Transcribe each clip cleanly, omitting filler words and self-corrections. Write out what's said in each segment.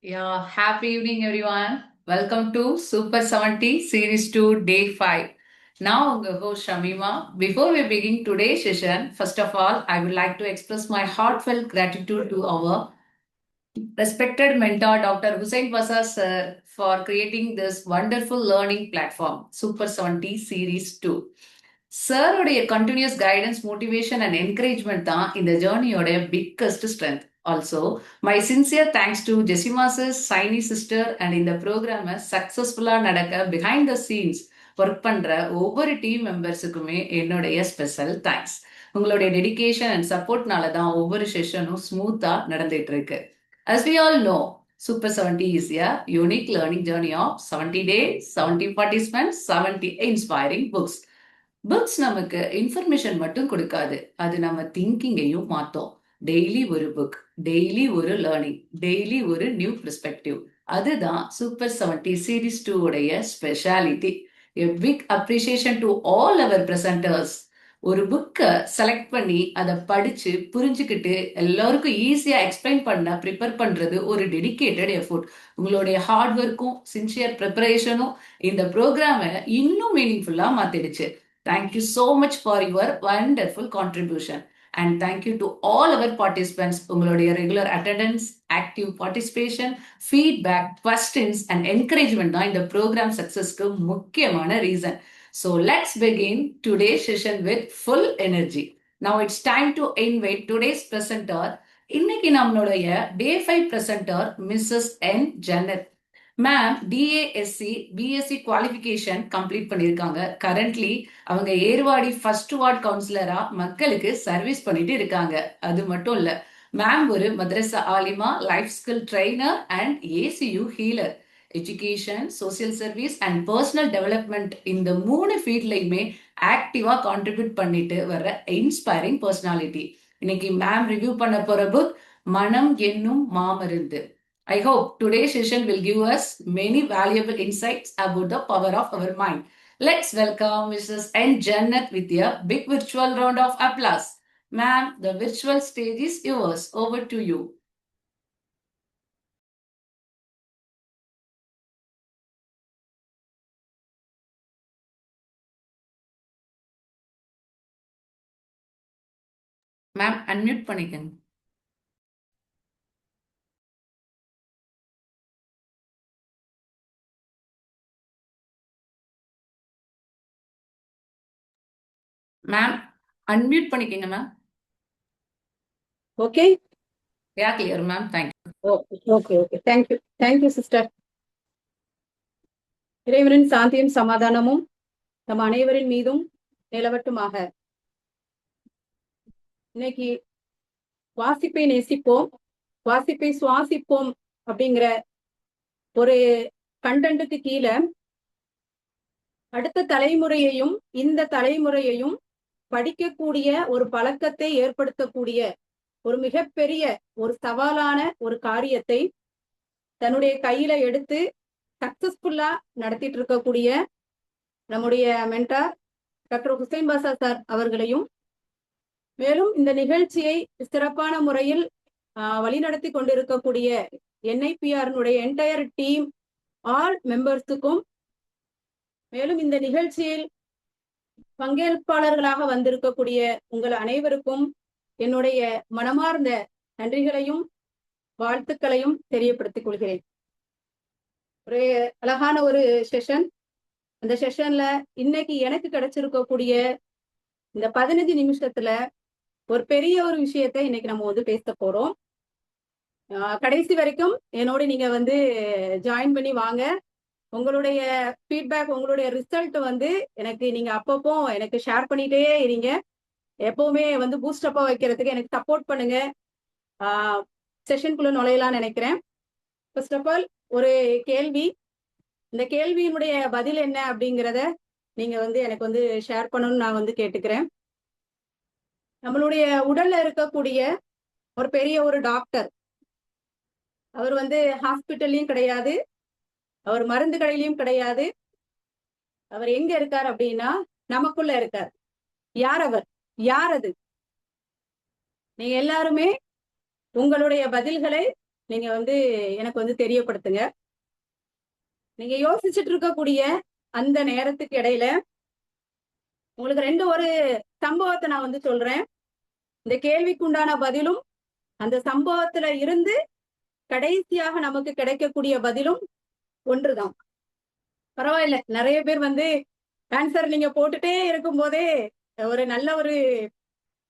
Yeah, happy evening, everyone. Welcome to Super 70 Series 2, Day 5. Now, I'm your host Shamima. Before we begin today's session, first of all, I would like to express my heartfelt gratitude to our respected mentor, Dr. Hussein Basa sir, for creating this wonderful learning platform, Super 70 Series 2. சாருடைய continuous guidance motivation and encouragement தான் இந்த ஜேர்னியோட biggest strength. Also my sincere thanks to ஜெசிமாசஸ் Saini sister and இந்த ப்ரோக்ராமை சக்சஸ்ஃபுல்லா நடக்க behind the scenes work பண்ற ஒவ்வொரு டீம் மெம்பர்ஸுக்குமே என்னுடைய ஸ்பெஷல் தேங்க்ஸ். உங்களுடைய டெடிகேஷன் அண்ட் சப்போர்ட்னால தான் ஒவ்வொரு செஷனும் ஸ்மூத்தா நடந்துட்டு இருக்கு. As we all know, Super 70 is a unique learning journey of 70 days, 70 participants, 70 inspiring books. Books நமக்கு இன்ஃபர்மேஷன் மட்டும் கொடுக்காது, அது நம்ம திங்கிங்கையும் மாத்தோம். டெய்லி ஒரு புக், டெய்லி ஒரு லேர்னிங், டெய்லி ஒரு நியூ பெர்ஸ்பெக்டிவ். அதுதான் சூப்பர் 70 சீரீஸ் 2 உடைய speciality. A big appreciation to all our presenters. ஒரு புக்கை செலக்ட் பண்ணி அதை படிச்சு புரிஞ்சுக்கிட்டு எல்லாருக்கும் ஈஸியா எக்ஸ்பிளைன் பண்ண ப்ரிப்பேர் பண்றது ஒரு டெடிகேட்டட் எஃபோர்ட். உங்களுடைய ஹார்ட் ஒர்க்கும் சின்சியர் ப்ரிப்பரேஷனும் இந்த ப்ரோக்ராமை இன்னும் மீனிங்ஃபுல்லா மாத்திடுச்சு. Thank you so much for your wonderful contribution. And thank you to all our participants. உங்களுடைய regular attendance, active participation, feedback, questions and encouragement தான் இந்த program successக்கு முக்கியமான reason. So let's begin today's session with full energy. Now it's time to invite today's presenter. இன்னைக்கு நம்மளுடைய Day 5 presenter Mrs. N. Janet. Ma'am DASC BSc qualification complete பண்ணியிருக்காங்க. Currently அவங்க Ervadi first ward கவுன்சிலரா மக்களுக்கு service பண்ணிட்டு இருக்காங்க. அது மட்டும் இல்ல, மேம் ஒரு மദ്രസ ஆலிமா, life skill trainer and ACU healer. Education, social service and personal development இந்த 3 ஃபீல்ட்லையுமே ஆக்டிவா கான்ட்ரிபியூட் பண்ணிட்டு வர்ற இன்ஸ்பைரிங் பர்சனாலிட்டி. இன்னைக்கு மேம் ரிவ்யூ பண்ண போற புக் மனம் என்னும் மாமருந்து. I hope today's session will give us many valuable insights about the power of our mind. Let's welcome Mrs. N. Jannat with a big virtual round of applause. Ma'am, the virtual stage is yours. Over to you. Ma'am, unmute பண்ணிக்கங்க. Ma'am, unmute பண்ணிக்கங்க ma'am. Okay? Yeah, clear ma'am. Thank you. Okay. Thank you. Thank you, sister. இறைவனின் சாந்தியும் சமாதானமும் நம் அனைவரின் மீதும் நிலவட்டுமாக. இன்னைக்கு வாசிப்பை நேசிப்போம், வாசிப்பை சுவாசிப்போம் அப்படிங்கிற ஒரு கண்டென்ட்டுக்கு கீழே அடுத்த தலைமுறையையும் இந்த தலைமுறையையும் படிக்கக்கூடிய ஒரு பழக்கத்தை ஏற்படுத்தக்கூடிய ஒரு மிகப்பெரிய ஒரு சவாலான ஒரு காரியத்தை தன்னுடைய கையில எடுத்து சக்சஸ்ஃபுல்லா நடத்திட்டு இருக்கக்கூடிய நம்முடைய மென்டார் டாக்டர் ஹுசைன் பாஷா சார் அவர்களையும், மேலும் இந்த நிகழ்ச்சியை சிறப்பான முறையில் வழிநடத்தி கொண்டிருக்கக்கூடிய என்ஐபிஆர் என்டையர் டீம் ஆல் மெம்பர்ஸுக்கும், மேலும் இந்த நிகழ்ச்சியில் பங்கேற்பாளர்களாக வந்திருக்கக்கூடிய உங்கள் அனைவருக்கும் என்னுடைய மனமார்ந்த நன்றிகளையும் வாழ்த்துக்களையும் தெரியப்படுத்திக் கொள்கிறேன். ஒரு அழகான ஒரு செஷன். அந்த செஷன்ல இன்னைக்கு எனக்கு கிடைச்சிருக்கக்கூடிய இந்த 15 நிமிஷத்துல ஒரு பெரிய ஒரு விஷயத்தை இன்னைக்கு நம்ம வந்து பேச போறோம். கடைசி வரைக்கும் என்னோட நீங்க வந்து ஜாயின் பண்ணி வாங்க. உங்களுடைய ஃபீட்பேக், உங்களுடைய ரிசல்ட் வந்து எனக்கு நீங்க அப்பப்போ எனக்கு ஷேர் பண்ணிட்டே இருங்க. எப்பவுமே வந்து பூஸ்டப்பா வைக்கிறதுக்கு எனக்கு சப்போர்ட் பண்ணுங்க. செஷனுக்குள்ள நுழையலாம்னு நினைக்கிறேன். ஃபர்ஸ்ட் ஆஃப் ஆல் ஒரு கேள்வி, இந்த கேள்வியினுடைய பதில் என்ன அப்படிங்கிறத நீங்க வந்து எனக்கு வந்து ஷேர் பண்ணணும்னு நான் வந்து கேட்டுக்கிறேன். நம்மளுடைய உடல்ல இருக்கக்கூடிய ஒரு பெரிய ஒரு டாக்டர், அவர் வந்து ஹாஸ்பிட்டல்லையும் கிடையாது, அவர் மருந்து கடையிலையும் கிடையாது. அவர் எங்க இருக்கார் அப்படின்னா நமக்குள்ள இருக்கார். யார் அவர்? யார் அது? நீங்க எல்லாருமே உங்களுடைய பதில்களை நீங்க வந்து எனக்கு வந்து தெரியப்படுத்துங்க. நீங்க யோசிச்சுட்டு இருக்கக்கூடிய அந்த நேரத்துக்கு இடையில உங்களுக்கு ஒரு சம்பவத்தை நான் வந்து சொல்றேன். இந்த கேள்விக்கு உண்டான பதிலும் அந்த சம்பவத்துல இருந்து கடைசியாக நமக்கு கிடைக்கக்கூடிய பதிலும் ஒன்றுதான். பரவாயில்ல, நிறைய பேர் வந்து ஆன்சர் நீங்க போட்டுட்டே இருக்கும் போதே ஒரு நல்ல ஒரு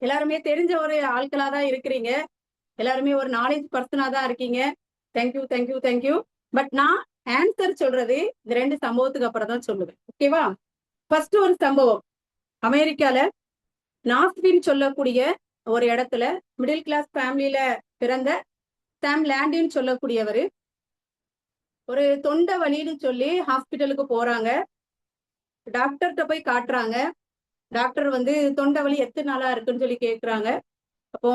எல்லாருமே தெரிஞ்ச ஒரு ஆட்களா தான் இருக்கிறீங்க. எல்லாருமே ஒரு நாலேஜ் பர்சனா தான் இருக்கீங்க. Thank you thank you thank you. பட் நான் ஆன்சர் சொல்றது இந்த 2 சம்பவத்துக்கு அப்புறம் தான் சொல்லுவேன். ஓகேவா? ஃபர்ஸ்ட் ஒரு சம்பவம். அமெரிக்கால நாஸ்வின் சொல்லக்கூடிய ஒரு இடத்துல மிடில் கிளாஸ் ஃபேமிலியில பிறந்த சாம் லேண்டின்னு சொல்லக்கூடியவர் ஒரு தொண்டை வலின்னு சொல்லி ஹாஸ்பிட்டலுக்கு போறாங்க. டாக்டர்கிட்ட போய் காட்டுறாங்க. டாக்டர் வந்து தொண்டை வலி எத்தனை நாளா இருக்குன்னு சொல்லி கேட்குறாங்க. அப்போ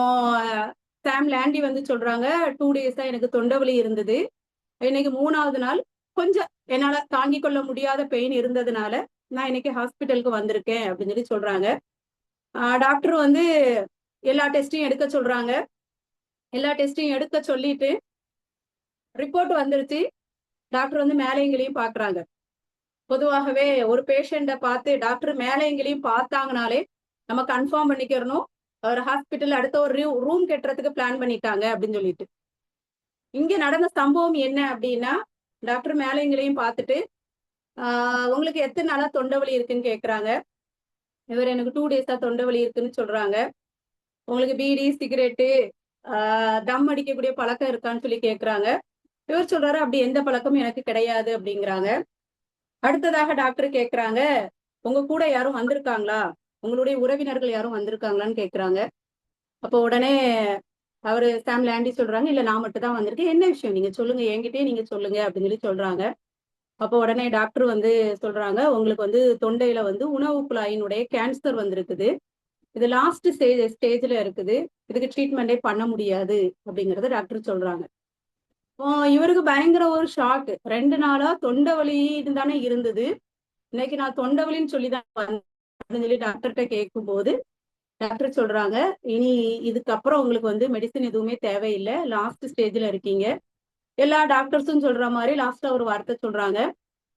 சாம் லேண்டி வந்து சொல்றாங்க, 2 டேஸா எனக்கு தொண்டை வலி இருந்தது. இன்னைக்கு 3வது நாள் கொஞ்சம் என்னால தாங்கிக் கொள்ள முடியாத பெயின் இருந்ததுனால நான் இன்னைக்கு ஹாஸ்பிட்டலுக்கு வந்திருக்கேன் அப்படின்னு சொல்லி சொல்றாங்க. டாக்டர் வந்து எல்லா டெஸ்டையும் எடுக்க சொல்றாங்க. எல்லா டெஸ்டையும் எடுக்க சொல்லிட்டு ரிப்போர்ட் வந்துருச்சு. டாக்டர் வந்து மேலைங்களையும் பாக்குறாங்க. பொதுவாகவே ஒரு பேஷண்ட பார்த்து டாக்டர் மேலைங்களையும் பார்த்தாங்கனாலே நம்ம கன்ஃபார்ம் பண்ணிக்கிறணும் ஒரு ஹாஸ்பிட்டல் அடுத்த ஒரு ரூம் கட்டுறதுக்கு பிளான் பண்ணிட்டாங்க அப்படின்னு சொல்லிட்டு. இங்க நடந்த சம்பவம் என்ன அப்படின்னா, டாக்டர் மேலைங்களையும் பார்த்துட்டு உங்களுக்கு எத்தனை நாளா தொண்டை வலி இருக்குன்னு கேட்குறாங்க. இவர் எனக்கு 2 டேஸா தொண்டை வலி இருக்குன்னு சொல்றாங்க. உங்களுக்கு பீடி சிகரெட்டு தம் அடிக்கக்கூடிய பழக்கம் இருக்கான்னு சொல்லி கேட்குறாங்க. இவர் சொல்றாரு அப்படி எந்த பழக்கமும் எனக்கு கிடையாது அப்படிங்கிறாங்க. அடுத்ததாக டாக்டர் கேட்குறாங்க, உங்க கூட யாரும் வந்திருக்காங்களா, உங்களுடைய உறவினர்கள் யாரும் வந்திருக்காங்களான்னு கேட்குறாங்க. அப்போ உடனே அவரு சாம் லேண்டி சொல்றாங்க, இல்ல நான் மட்டும் தான் வந்திருக்கேன். என்ன விஷயம் நீங்க சொல்லுங்க, என்கிட்டயே நீங்க சொல்லுங்க அப்படின்னு சொல்லி சொல்றாங்க. அப்போ உடனே டாக்டர் வந்து சொல்றாங்க, உங்களுக்கு வந்து தொண்டையில வந்து உணவு குழாயினுடைய கேன்சர் வந்திருக்குது. இது லாஸ்ட் ஸ்டேஜ்ல இருக்குது. இதுக்கு ட்ரீட்மெண்டே பண்ண முடியாது அப்படிங்கறத டாக்டர் சொல்றாங்க. இவருக்கு பயங்கர ஒரு ஷாக். 2 நாளா தொண்டை வலின்னு தானே இருந்தது. இன்னைக்கு நான் தொண்டை வலின்னு சொல்லிதான் வந்தேன்னு சொல்லி டாக்டர்கிட்ட கேட்கும் போது டாக்டர் சொல்றாங்க, இனி இதுக்கப்புறம் உங்களுக்கு வந்து மெடிசன் எதுவுமே தேவையில்லை, லாஸ்ட் ஸ்டேஜ்ல இருக்கீங்க. எல்லா டாக்டர்ஸும் சொல்ற மாதிரி லாஸ்டா ஒரு வார்த்தை சொல்றாங்க,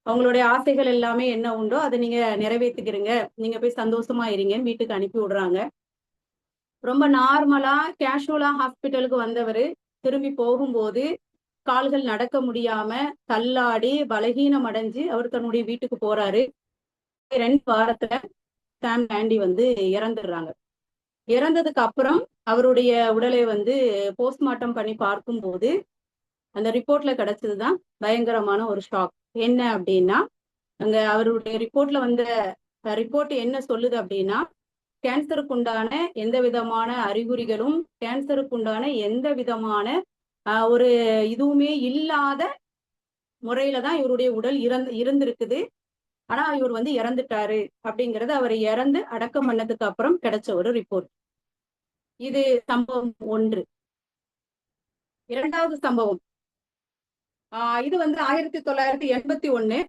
அவங்களுடைய ஆசைகள் எல்லாமே என்ன உண்டோ அதை நீங்க நிறைவேற்றிக்கிறீங்க, நீங்க போய் சந்தோஷமா இருங்கன்னு வீட்டுக்கு அனுப்பி விடுறாங்க. ரொம்ப நார்மலா கேஷுவலா ஹாஸ்பிட்டலுக்கு வந்தவர் திரும்பி போகும்போது கால்கள் நடக்க முடியாம தள்ளாடி பலகீனம் அடைஞ்சு அவர் தன்னுடைய வீட்டுக்கு போறாரு. 2 வாரத்துல சாம் லேண்டி வந்து இறந்துடுறாங்க. இறந்ததுக்கு அப்புறம் அவருடைய உடலை வந்து போஸ்ட்மார்ட்டம் பண்ணி பார்க்கும்போது அந்த ரிப்போர்ட்ல கிடைச்சதுதான் பயங்கரமான ஒரு ஷாக். என்ன அப்படின்னா, அங்க அவருடைய ரிப்போர்ட்ல வந்த ரிப்போர்ட் என்ன சொல்லுது அப்படின்னா, கேன்சருக்கு உண்டான எந்த விதமான அறிகுறிகளும், கேன்சருக்கு உண்டான எந்த விதமான ஒரு இதுவுமே இல்லாத முறையில தான் இவருடைய உடல் இருந்திருக்குது. ஆனா இவர் வந்து இறந்துட்டாரு அப்படிங்கறது அவர் இறந்து அடக்கம் பண்ணதுக்கு அப்புறம் கிடைச்ச ஒரு ரிப்போர்ட். இது சம்பவம் 1. 2வது சம்பவம், இது வந்து 1981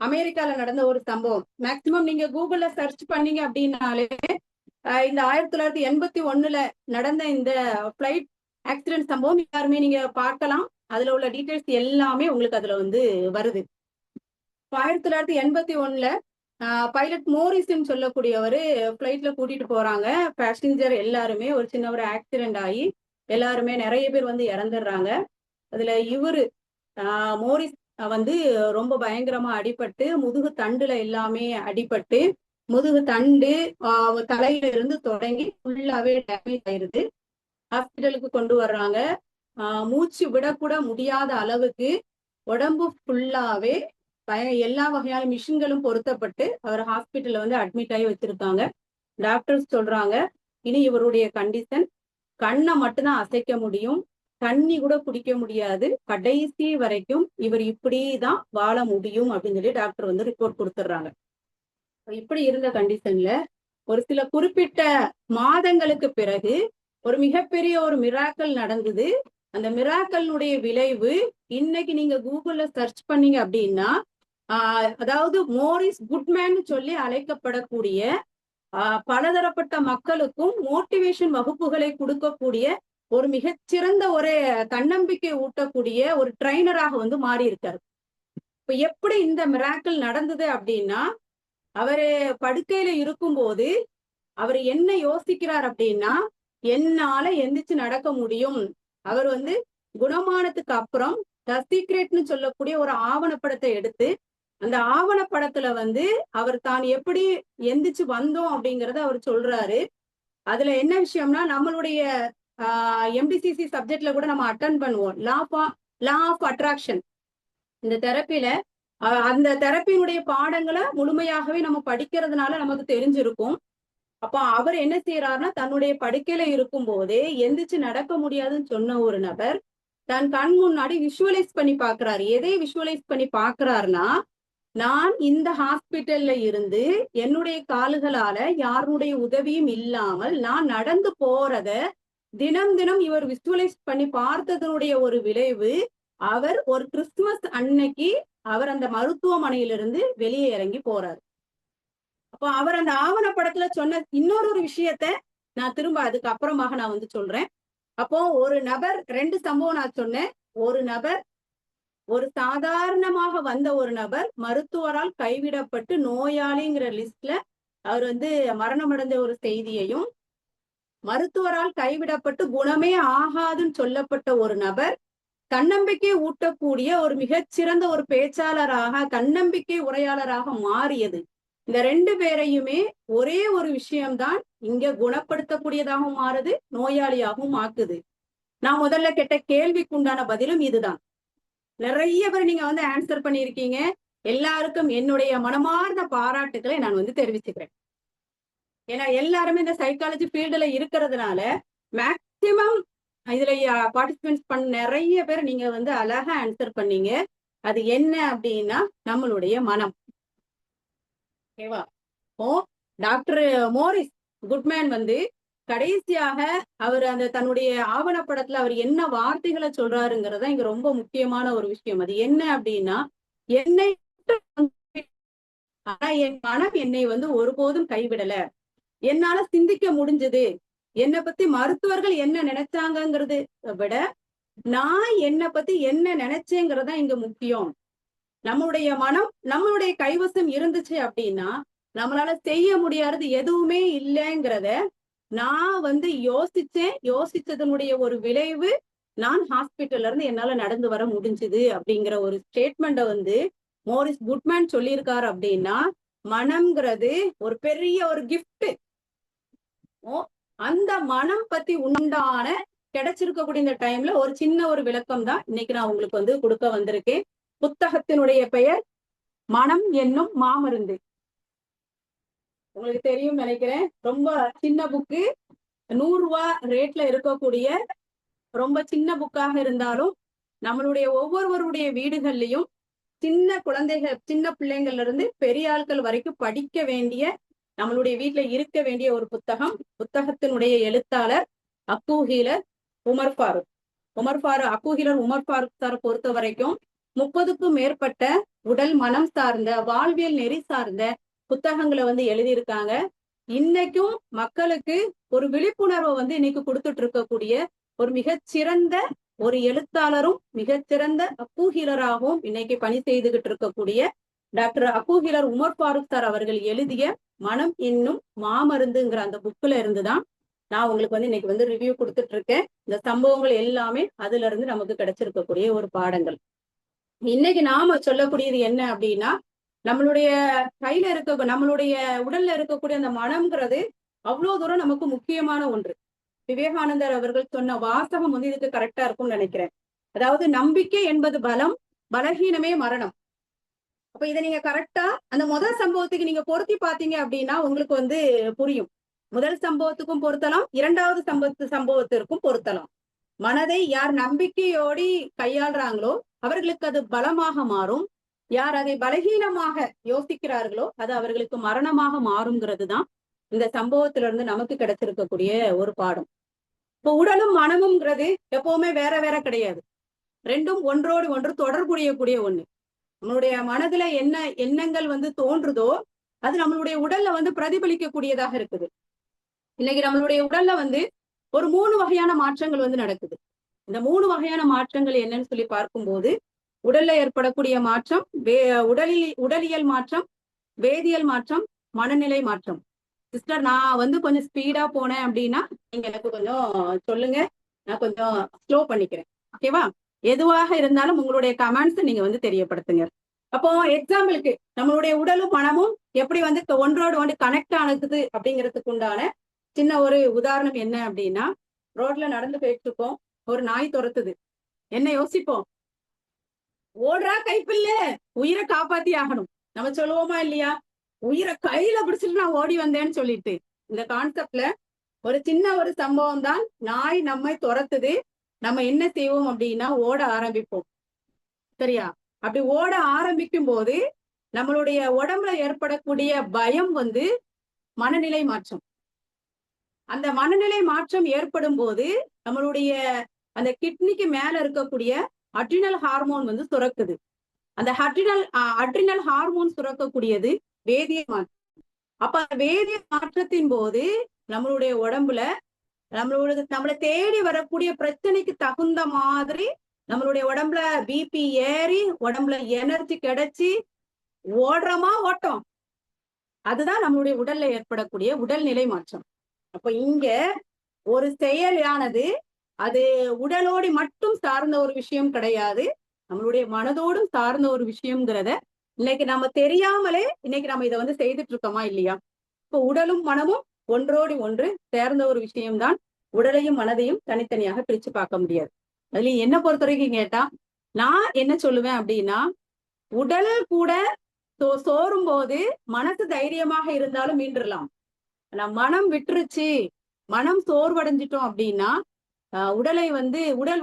அமெரிக்கால நடந்த ஒரு சம்பவம். மேக்சிமம் நீங்க கூகுள்ல சர்ச் பண்ணீங்க அப்படின்னாலே இந்த 1981 நடந்த இந்த பிளைட் ஆக்சிடென்ட் சம்பவம் எல்லாருமே நீங்க பார்க்கலாம். அதுல உள்ள டீடைல்ஸ் எல்லாமே உங்களுக்கு அதுல வந்து வருது. 1981 பைலட் மோரிஸ்ன்னு சொல்லக்கூடியவர் பிளைட்ல கூட்டிட்டு போறாங்க. பேசஞ்சர் எல்லாருமே ஒரு சின்ன ஒரு ஆக்சிடென்ட் ஆகி எல்லாருமே நிறைய பேர் வந்து இறந்துடுறாங்க. அதுல இவரு மோரிஸ் வந்து ரொம்ப பயங்கரமா அடிபட்டு முதுகு தண்டுல எல்லாமே அடிபட்டு முதுகு தண்டு தலையில இருந்து தொடங்கி ஃபுல்லாவே டேமேஜ் ஆயிருது. ஹாஸ்பிட்டலுக்கு கொண்டு வர்றாங்க. மூச்சு விடக்கூட முடியாத அளவுக்கு உடம்பு ஃபுல்லாவே எல்லா வகையான மிஷின்களும் பொருத்தப்பட்டு அவர் ஹாஸ்பிட்டல்ல வந்து அட்மிட் ஆகி வச்சிருக்காங்க. டாக்டர்ஸ் சொல்றாங்க, இனி இவருடைய கண்டிஷன் கண்ணை மட்டும்தான் அசைக்க முடியும், தண்ணி கூட குடிக்க முடியாது, கடைசி வரைக்கும் இவர் இப்படிதான் வாழ முடியும் அப்படின்னு சொல்லி டாக்டர் வந்து ரிப்போர்ட் கொடுத்துடுறாங்க. இப்படி இருந்த கண்டிஷன்ல ஒரு சில குறிப்பிட்ட மாதங்களுக்கு பிறகு ஒரு மிகப்பெரிய ஒரு மிராக்கல் நடந்தது. அந்த மிராக்கல்னுடைய விளைவு இன்னைக்கு நீங்க கூகுள்ல சர்ச் பண்ணீங்க அப்படின்னா, அதாவது மோரிஸ் குட்மேன் சொல்லி அழைக்கப்படக்கூடிய பலதரப்பட்ட மக்களுக்கும் மோட்டிவேஷன் வகுப்புகளை கொடுக்கக்கூடிய ஒரு மிகச்சிறந்த ஒரு தன்னம்பிக்கை ஊட்டக்கூடிய ஒரு ட்ரைனராக வந்து மாறி இருக்காரு. இப்ப எப்படி இந்த மிராக்கிள் நடந்தது அப்படின்னா, அவரு படுக்கையில இருக்கும்போது அவர் என்ன யோசிக்கிறார் அப்படின்னா, என்னால எந்திரிச்சு நடக்க முடியும். அவர் வந்து குணமானதுக்கு அப்புறம் த சீக்ரெட்ன்னு சொல்லக்கூடிய ஒரு ஆவணப்படத்தை எடுத்து, அந்த ஆவணப்படத்துல வந்து அவர் தான் எப்படி எந்திரிச்சு வந்தோம் அப்படிங்கறத அவர் சொல்றாரு. அதுல என்ன விஷயம்னா, நம்மளுடைய எம்டிசிசி சப்ஜெக்ட்ல கூட நம்ம அட்டெண்ட் பண்ணுவோம். Law of attraction. இந்த தெரப்பில அந்த தெரப்பியினுடைய பாடங்களை முழுமையாகவே நம்ம படிக்கிறதுனால நமக்கு தெரிஞ்சிருக்கும். அப்ப அவர் என்ன செய்யறாருன்னா, தன்னுடைய படுக்கையில இருக்கும் போதே எந்திரிச்சு நடக்க முடியாதுன்னு சொன்ன ஒரு நபர் தன் கண் முன்னாடி விஷுவலைஸ் பண்ணி பாக்குறாரு. எதை விஷுவலைஸ் பண்ணி பாக்குறாருன்னா, நான் இந்த ஹாஸ்பிட்டல்ல இருந்து என்னுடைய கால்களால யாருடைய உதவியும் இல்லாமல் நான் நடந்து போறத தினம் தினம் இவர் விஷுவலைஸ் பண்ணி பார்த்ததனுடைய ஒரு விளைவு, அவர் ஒரு கிறிஸ்துமஸ் அன்னைக்கு அவர் அந்த மருத்துவமனையிலிருந்து வெளியே இறங்கி போறாரு. அப்போ அவர் அந்த ஆவணப்படத்துல சொன்ன இன்னொரு விஷயத்த நான் திரும்ப அதுக்கு அப்புறமாக நான் வந்து சொல்றேன். அப்போ ஒரு நபர் 2 சம்பவம் நான் சொன்னேன். ஒரு நபர் ஒரு சாதாரணமாக வந்த ஒரு நபர் மருத்துவரால் கைவிடப்பட்டு நோயாளிங்கிற லிஸ்ட்ல அவர் வந்து மரணமடைந்த ஒரு செய்தியையும், மருத்துவரால் கைவிடப்பட்டு குணமே ஆகாதுன்னு சொல்லப்பட்ட ஒரு நபர் தன்னம்பிக்கை ஊட்டக்கூடிய ஒரு மிகச்சிறந்த ஒரு பேச்சாளராக, தன்னம்பிக்கை உரையாளராக மாறியது. இந்த 2 பேரையுமே ஒரே ஒரு விஷயம்தான் இங்க குணப்படுத்தக்கூடியதாகவும் மாறுது, நோயாளியாகவும் ஆக்குது. நான் முதல்ல கேட்ட கேள்விக்கு உண்டான பதிலும் இதுதான். நிறைய பேர் நீங்க வந்து ஆன்சர் பண்ணியிருக்கீங்க. எல்லாருக்கும் என்னுடைய மனமார்ந்த பாராட்டுக்களை நான் வந்து தெரிவிச்சுக்கிறேன். ஏன்னா எல்லாருமே இந்த சைக்காலஜி ஃபீல்டுல இருக்கிறதுனால மேக்சிமம் இதுல பார்ட்டிசிபென்ட்ஸ் பண்ண நிறைய பேர் நீங்க வந்து அழகா ஆன்சர் பண்ணீங்க. அது என்ன அப்படின்னா நம்மளுடைய மனம். ஓகேவா? ஓ டாக்டர் மோரிஸ் குட்மேன் வந்து கடைசியாக அவர் அந்த தன்னுடைய ஆவணப்படத்துல அவர் என்ன வார்த்தைகளை சொல்றாருங்கிறதா இங்க ரொம்ப முக்கியமான ஒரு விஷயம். அது என்ன அப்படின்னா, என்னை ஆனா என் மனம் என்னை வந்து ஒருபோதும் கைவிடல. என்னால சிந்திக்க முடிஞ்சது. என்னை பத்தி மருத்துவர்கள் என்ன நினைச்சாங்கிறத விட நான் என்னை பத்தி என்ன நினைச்சேங்கிறதா இங்க முக்கியம். நம்மளுடைய மனம் நம்மளுடைய கைவசம் இருந்துச்சு அப்படின்னா நம்மளால செய்ய முடியாதது எதுவுமே இல்லைங்கிறத நான் வந்து யோசிச்சதனுடைய ஒரு விளைவு நான் ஹாஸ்பிட்டல்ல இருந்து என்னால நடந்து வர முடிஞ்சுது அப்படிங்கிற ஒரு ஸ்டேட்மெண்ட வந்து மோரிஸ் குட்மேன் சொல்லியிருக்காரு. அப்படின்னா மனம்ங்கிறது ஒரு பெரிய ஒரு கிஃப்ட். அந்த மனம் பத்தி உண்டான கிடைச்சிருக்கக்கூடிய இந்த டைம்ல ஒரு சின்ன ஒரு விளக்கம் தான் இன்னைக்கு நான் உங்களுக்கு வந்து கொடுக்க வந்திருக்கேன். புத்தகத்தினுடைய பெயர் மனம் என்னும் மாமருந்து. உங்களுக்கு தெரியும் நினைக்கிறேன். ரொம்ப சின்ன புக்கு, 100 ரூபாய் ரேட்ல இருக்கக்கூடிய ரொம்ப சின்ன புக்காக இருந்தாலும் நம்மளுடைய ஒவ்வொருவருடைய வீடுகள்லயும் சின்ன குழந்தைகள், சின்ன பிள்ளைங்கள்ல இருந்து பெரிய ஆட்கள் வரைக்கும் படிக்க வேண்டிய, நம்மளுடைய வீட்டுல இருக்க வேண்டிய ஒரு புத்தகம். புத்தகத்தினுடைய எழுத்தாளர் acu healer Umar Farooq. Acu healer Umar Farooq sir பொறுத்த வரைக்கும் 30க்கும் மேற்பட்ட உடல் மனம் சார்ந்த வாழ்வியல் நெறி சார்ந்த புத்தகங்களை வந்து எழுதியிருக்காங்க. இன்னைக்கும் மக்களுக்கு ஒரு விழிப்புணர்வை வந்து இன்னைக்கு கொடுத்துட்டு இருக்கக்கூடிய ஒரு மிகச்சிறந்த ஒரு எழுத்தாளரும் மிகச்சிறந்த அக்கூஹீலராகவும் இன்னைக்கு பணி செய்துகிட்டு இருக்கக்கூடிய டாக்டர் அக்கூஹீலர் உமர் ஃபாரூக் சார் அவர்கள் எழுதிய மனம் என்னும் மாமருந்துங்கிற அந்த புக்ல இருந்துதான் நான் உங்களுக்கு வந்து இன்னைக்கு வந்து ரிவ்யூ கொடுத்துட்டு இருக்கேன். இந்த சம்பவங்கள் எல்லாமே அதுல இருந்து நமக்கு கிடைச்சிருக்கக்கூடிய ஒரு பாடங்கள். இன்னைக்கு நாம சொல்லக்கூடியது என்ன அப்படின்னா, நம்மளுடைய கையில நம்மளுடைய உடல்ல இருக்கக்கூடிய அந்த மனம்ங்கிறது அவ்வளவு தூரம் நமக்கு முக்கியமான ஒன்று. விவேகானந்தர் அவர்கள் சொன்ன வாசகம் வந்து இதுக்கு கரெக்டா இருக்கும்னு நினைக்கிறேன். அதாவது நம்பிக்கை என்பது பலம், பலகீனமே மரணம். அப்ப இதை நீங்க கரெக்டா அந்த முதல் சம்பவத்துக்கு நீங்க பொருத்தி பாத்தீங்க அப்படின்னா உங்களுக்கு வந்து புரியும். முதல் சம்பவத்துக்கும் பொருத்தலாம், இரண்டாவது சம்பவத்திற்கும் பொருத்தலாம். மனதை யார் நம்பிக்கையோடி கையாளுறாங்களோ அவர்களுக்கு அது பலமாக மாறும். யார் அதை பலகீனமாக யோசிக்கிறார்களோ அது அவர்களுக்கு மரணமாக மாறுங்கிறது தான் இந்த சம்பவத்துல இருந்து நமக்கு கிடைச்சிருக்கக்கூடிய ஒரு பாடம். இப்போ உடலும் மனமும்ங்கிறது எப்பவுமே வேற வேற கிடையாது. ரெண்டும் ஒன்றோடு ஒன்று தொடர்புடைய ஒண்ணு. நம்மளுடைய மனதுல என்ன எண்ணங்கள் வந்து தோன்றுதோ அது நம்மளுடைய உடல்ல வந்து பிரதிபலிக்க கூடியதாக இருக்குது. இன்னைக்கு நம்மளுடைய உடல்ல வந்து ஒரு 3 வகையான மாற்றங்கள் வந்து நடக்குது. இந்த 3 வகையான மாற்றங்கள் என்னன்னு சொல்லி பார்க்கும்போது, உடல்ல ஏற்படக்கூடிய மாற்றம், உடலியல் மாற்றம், வேதியியல் மாற்றம், மனநிலை மாற்றம். சிஸ்டர் நான் வந்து கொஞ்சம் ஸ்பீடா போனேன் அப்படின்னா, நீங்க எனக்கு கொஞ்சம் சொல்லுங்க. நான் கொஞ்சம் ஸ்லோ பண்ணிக்கிறேன். ஓகேவா? எதுவாக இருந்தாலும் உங்களுடைய கமெண்ட்ஸ் நீங்க வந்து தெரியப்படுத்துங்க. அப்போ எக்ஸாம்பிளுக்கு நம்மளுடைய உடலும் மனமும் எப்படி வந்து ஒன்றோடு ஒன்று கனெக்ட் ஆனது அப்படிங்கிறதுக்கு உண்டான சின்ன ஒரு உதாரணம் என்ன அப்படின்னா, ரோட்ல நடந்து போயிட்டு இருக்கோம். ஒரு நாய் துரத்துது. என்ன யோசிப்போம்? ஓடுறா கைப்பில்ல, உயிரை காப்பாத்தி ஆகணும். நம்ம சொல்லுவோமா இல்லையா? உயிரை கையில பிடிச்சிட்டு நான் ஓடி வந்தேன்னு சொல்லிட்டு. இந்த கான்செப்ட்ல ஒரு சின்ன ஒரு சம்பவம் தான். நாய் நம்மை துரத்துது. நம்ம என்ன செய்வோம் அப்படின்னா ஓட ஆரம்பிப்போம். சரியா? அப்படி ஓட ஆரம்பிக்கும் போது நம்மளுடைய உடம்புல ஏற்படக்கூடிய பயம் வந்து மனநிலை மாற்றம். அந்த மனநிலை மாற்றம் ஏற்படும் போது நம்மளுடைய அந்த கிட்னிக்கு மேல இருக்கக்கூடிய அட்ரினல் ஹார்மோன் வந்து சுரக்குது. அந்த அட்ரினல் ஹார்மோன் சுரக்கக்கூடியது வேதியியல் மாற்றம். அப்ப அந்த வேதியியல் மாற்றத்தின் போது நம்மளுடைய உடம்புல நம்மளை தேடி வரக்கூடிய பிரச்சனைக்கு தகுந்த மாதிரி நம்மளுடைய உடம்புல பிபி ஏறி உடம்புல எனர்ஜி கிடைச்சி ஓடுறோமா ஓட்டம். அதுதான் நம்மளுடைய உடல்ல ஏற்படக்கூடிய உடல்நிலை மாற்றம். அப்ப இங்க ஒரு செயலானது அது உடலோடு மட்டும் சார்ந்த ஒரு விஷயம் கிடையாது, நம்மளுடைய மனதோடும் சார்ந்த ஒரு விஷயம்ங்கிறத இன்னைக்கு நம்ம தெரியாமலே இன்னைக்கு நம்ம இதை வந்து செய்துட்டு இருக்கோமா இல்லையா? இப்போ உடலும் மனமும் ஒன்றோடு ஒன்று சேர்ந்த ஒரு விஷயம்தான். உடலையும் மனதையும் தனித்தனியாக பிரிச்சு பார்க்க முடியாது. அதுலயும் என்ன பொறுத்த வரைக்கும் கேட்டா, நான் என்ன சொல்லுவேன் அப்படின்னா, உடல் கூட சோரும் போது மனசு தைரியமாக இருந்தாலும் மீண்டுடலாம். ஆனா மனம் விட்டுருச்சு, மனம் சோர்வடைஞ்சிட்டோம் அப்படின்னா உடல்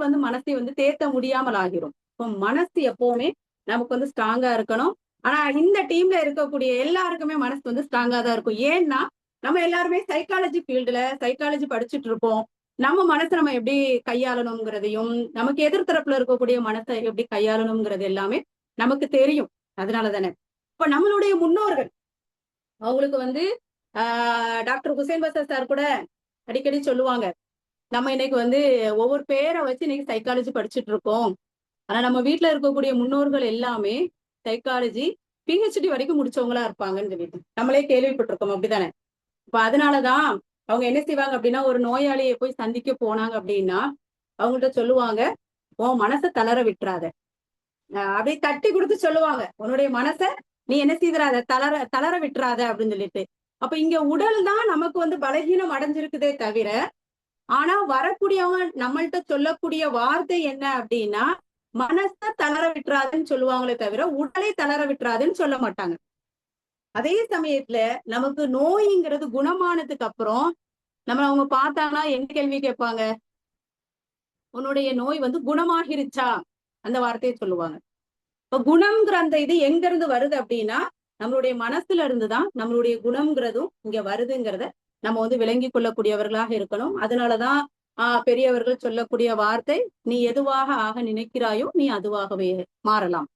வந்து மனசை வந்து தேத்த முடியாமல் ஆகிரும். இப்போ மனசு எப்பவுமே நமக்கு வந்து ஸ்ட்ராங்கா இருக்கணும். ஆனா இந்த டீம்ல இருக்கக்கூடிய எல்லாருக்குமே மனசு வந்து ஸ்ட்ராங்கா தான் இருக்கும். ஏன்னா நம்ம எல்லாருமே சைக்காலஜி ஃபீல்டுல சைக்காலஜி படிச்சுட்டு இருப்போம். நம்ம மனசை நம்ம எப்படி கையாளணுங்கிறதையும் நமக்கு எதிர்த்தரப்புல இருக்கக்கூடிய மனசை எப்படி கையாளணுங்கிறது எல்லாமே நமக்கு தெரியும். அதனால தானே இப்ப நம்மளுடைய முன்னோர்கள் அவங்களுக்கு வந்து டாக்டர் ஹுசேன் பசர் சார் கூட அடிக்கடி சொல்லுவாங்க, நம்ம இன்னைக்கு வந்து ஒவ்வொரு பேரை வச்சு இன்னைக்கு சைக்காலஜி படிச்சுட்டு இருக்கோம். ஆனா நம்ம வீட்டுல இருக்கக்கூடிய முன்னோர்கள் எல்லாமே சைக்காலஜி பிஹெச்டி வரைக்கும் முடிச்சவங்களா இருப்பாங்கன்னு சொல்லிட்டு நம்மளே கேள்விப்பட்டிருக்கோம். அப்படித்தானே? இப்ப அதனாலதான் அவங்க என்ன செய்வாங்க அப்படின்னா, ஒரு நோயாளியை போய் சந்திக்க போனாங்க அப்படின்னா அவங்கள்ட்ட சொல்லுவாங்க, உன் மனசை தளர விட்டுறாத. அப்படியே தட்டி கொடுத்து சொல்லுவாங்க, உன்னுடைய மனசை நீ என்ன செய்யறாத தளர தளர விட்டுறாத அப்படின்னு சொல்லிட்டு. அப்ப இங்க உடல் தான் நமக்கு வந்து பலகீனம் அடைஞ்சிருக்குதே தவிர, ஆனா வரக்கூடியவங்க நம்மள்ட்ட சொல்லக்கூடிய வார்த்தை என்ன அப்படின்னா, மனசை தளர விட்டுறாதுன்னு சொல்லுவாங்களே தவிர உடலை தளர விட்டுறாதுன்னு சொல்ல மாட்டாங்க. அதே சமயத்துல நமக்கு நோய்ங்கிறது குணமானதுக்கு அப்புறம் நம்ம அவங்க பார்த்தாங்கன்னா என்ன கேள்வி கேட்பாங்க? உன்னுடைய நோய் வந்து குணமாகிருச்சா? அந்த வார்த்தையை சொல்லுவாங்க. இப்ப குணம்ங்கிற அந்த இது எங்க இருந்து வருது அப்படின்னா, நம்மளுடைய மனசுல இருந்துதான் நம்மளுடைய குணம்ங்கிறதும் இங்க வருதுங்கிறத நம்ம வந்து விளங்கி கொள்ளக்கூடியவர்களாக இருக்கணும். அதனாலதான் பெரியவர்கள் சொல்லக்கூடிய வார்த்தை, நீ எதுவாக ஆக நினைக்கிறாயோ நீ அதுவாகவே மாறலாம்.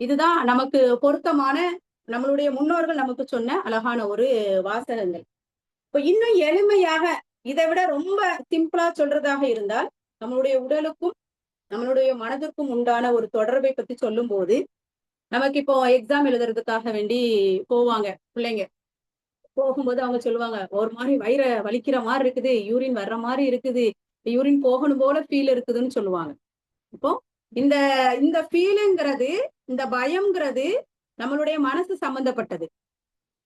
இதுதான் நமக்கு பொருத்தமான நம்மளுடைய முன்னோர்கள் நமக்கு சொன்ன அழகான ஒரு வாசகங்கள். இப்ப இன்னும் எளிமையாக இதை விட ரொம்ப சிம்பிளா சொல்றதாக இருந்தால், நம்மளுடைய உடலுக்கும் நம்மளுடைய மனதிற்கும் உண்டான ஒரு தொடர்பை பத்தி சொல்லும் போது, நமக்கு இப்போ எக்ஸாம் எழுதுறதுக்காக வேண்டி போவாங்க பிள்ளைங்க. போகும்போது அவங்க சொல்லுவாங்க, ஒரு மாதிரி வயிறை வலிக்கிற மாதிரி இருக்குது, யூரின் வர்ற மாதிரி இருக்குது, யூரின் போகணும் போல ஃபீல் இருக்குதுன்னு சொல்லுவாங்க. இப்போ இந்த இந்த ஃபீலுங்கிறது, இந்த பயம்ங்கிறது நம்மளுடைய மனசு சம்பந்தப்பட்டது.